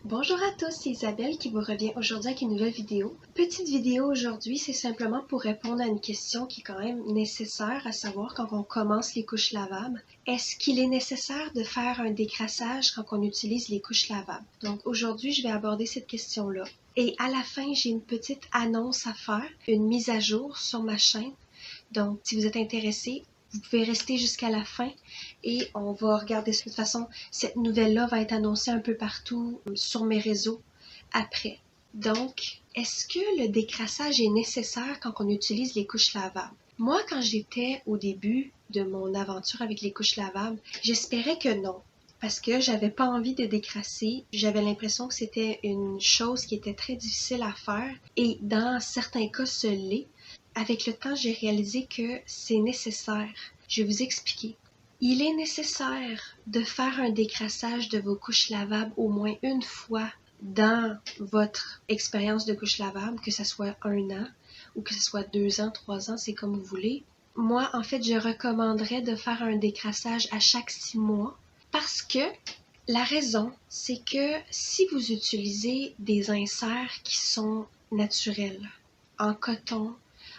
Bonjour à tous, c'est Isabelle qui vous revient aujourd'hui avec une nouvelle vidéo. Petite vidéo aujourd'hui, c'est simplement pour répondre à une question qui est quand même nécessaire, à savoir quand on commence les couches lavables. Est-ce qu'il est nécessaire de faire un décrassage quand on utilise les couches lavables? Donc aujourd'hui, je vais aborder cette question-là. Et à la fin, j'ai une petite annonce à faire, une mise à jour sur ma chaîne. Donc, si vous êtes intéressé, vous pouvez rester jusqu'à la fin et on va regarder ça. De toute façon, cette nouvelle-là va être annoncée un peu partout sur mes réseaux après. Donc, est-ce que le décrassage est nécessaire quand on utilise les couches lavables? Moi, quand j'étais au début de mon aventure avec les couches lavables, j'espérais que non. Parce que j'avais pas envie de décrasser. J'avais l'impression que c'était une chose qui était très difficile à faire. Et dans certains cas, ce l'est. Avec le temps, j'ai réalisé que c'est nécessaire. Je vais vous expliquer. Il est nécessaire de faire un décrassage de vos couches lavables au moins une fois dans votre expérience de couche lavable, que ce soit 1 an ou que ce soit 2 ans, 3 ans, c'est comme vous voulez. Moi, en fait, je recommanderais de faire un décrassage à chaque 6 mois parce que la raison, c'est que si vous utilisez des inserts qui sont naturels, en coton,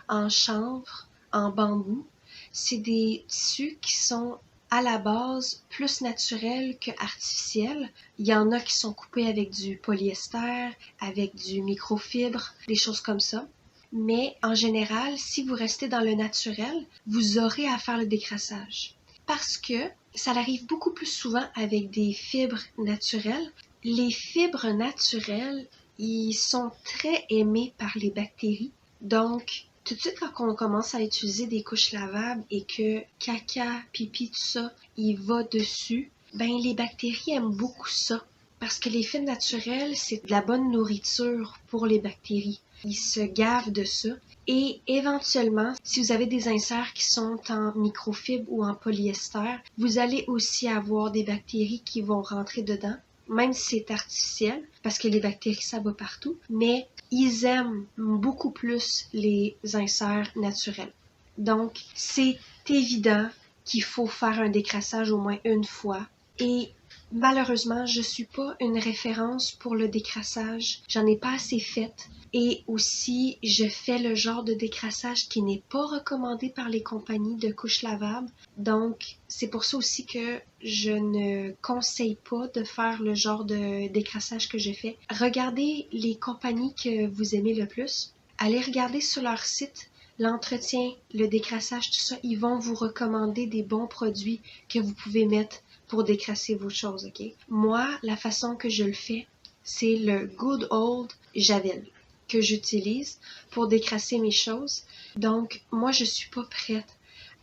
en chanvre, en bambou, c'est des tissus qui sont à la base plus naturels que artificiels. Il y en a qui sont coupés avec du polyester, avec du microfibre, des choses comme ça. Mais en général, si vous restez dans le naturel, vous aurez à faire le décrassage. Parce que ça arrive beaucoup plus souvent avec des fibres naturelles. Les fibres naturelles, ils sont très aimés par les bactéries. Donc, tout de suite quand on commence à utiliser des couches lavables et que caca, pipi, tout ça, il va dessus, ben les bactéries aiment beaucoup ça. Parce que les fibres naturelles, c'est de la bonne nourriture pour les bactéries. Ils se gavent de ça. Et éventuellement, si vous avez des inserts qui sont en microfibre ou en polyester, vous allez aussi avoir des bactéries qui vont rentrer dedans, même si c'est artificiel, parce que les bactéries, ça va partout, mais ils aiment beaucoup plus les inserts naturels. Donc, c'est évident qu'il faut faire un décrassage au moins une fois. Et malheureusement, je suis pas une référence pour le décrassage. J'en ai pas assez fait. Et aussi, je fais le genre de décrassage qui n'est pas recommandé par les compagnies de couches lavables. Donc, c'est pour ça aussi que je ne conseille pas de faire le genre de décrassage que je fais. Regardez les compagnies que vous aimez le plus. Allez regarder sur leur site l'entretien, le décrassage, tout ça. Ils vont vous recommander des bons produits que vous pouvez mettre pour décrasser vos choses, ok? Moi, la façon que je le fais, c'est le Good Old Javel que j'utilise pour décrasser mes choses. Donc, moi, je suis pas prête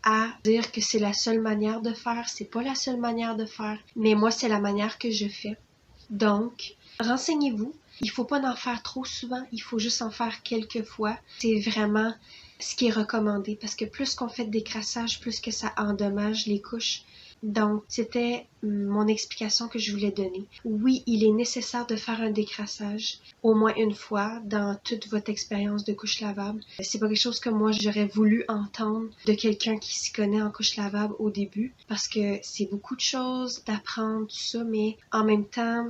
à dire que c'est la seule manière de faire. C'est pas la seule manière de faire, mais moi, c'est la manière que je fais. Donc, renseignez-vous. Il faut pas en faire trop souvent. Il faut juste en faire quelques fois. C'est vraiment ce qui est recommandé parce que plus qu'on fait de décrassage, plus que ça endommage les couches. Donc, c'était mon explication que je voulais donner. Oui, il est nécessaire de faire un décrassage au moins une fois dans toute votre expérience de couche lavable. C'est pas quelque chose que moi j'aurais voulu entendre de quelqu'un qui s'y connaît en couche lavable au début parce que c'est beaucoup de choses d'apprendre, tout ça, mais en même temps,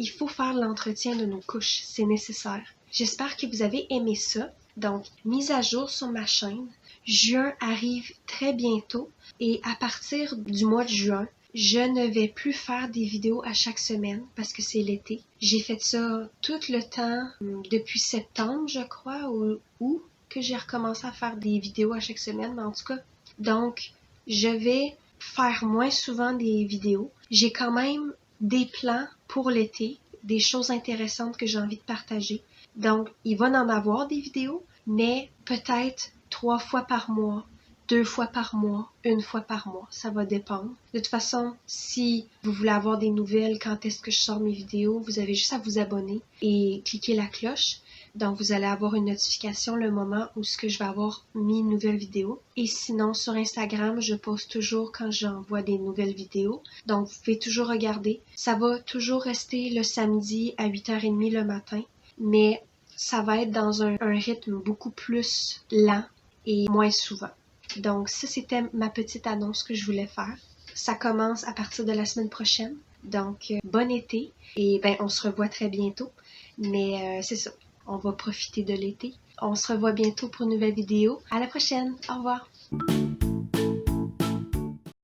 il faut faire l'entretien de nos couches. C'est nécessaire. J'espère que vous avez aimé ça. Donc, mise à jour sur ma chaîne. Juin arrive très bientôt et à partir du mois de juin, je ne vais plus faire des vidéos à chaque semaine parce que c'est l'été. J'ai fait ça tout le temps depuis septembre, je crois, ou que j'ai recommencé à faire des vidéos à chaque semaine, mais en tout cas. Donc, je vais faire moins souvent des vidéos. J'ai quand même des plans pour l'été, des choses intéressantes que j'ai envie de partager. Donc, il va en avoir des vidéos, mais peut-être 3 fois par mois, 2 fois par mois, 1 fois par mois. Ça va dépendre. De toute façon, si vous voulez avoir des nouvelles quand est-ce que je sors mes vidéos, vous avez juste à vous abonner et cliquer la cloche. Donc, vous allez avoir une notification le moment où je vais avoir mis une nouvelle vidéo. Et sinon, sur Instagram, je poste toujours quand j'envoie des nouvelles vidéos. Donc, vous pouvez toujours regarder. Ça va toujours rester le samedi à 8h30 le matin. Mais ça va être dans un rythme beaucoup plus lent et moins souvent. Donc ça, c'était ma petite annonce que je voulais faire. Ça commence à partir de la semaine prochaine. Donc, bon été et ben on se revoit très bientôt. Mais c'est ça, on va profiter de l'été. On se revoit bientôt pour une nouvelle vidéo. À la prochaine, au revoir!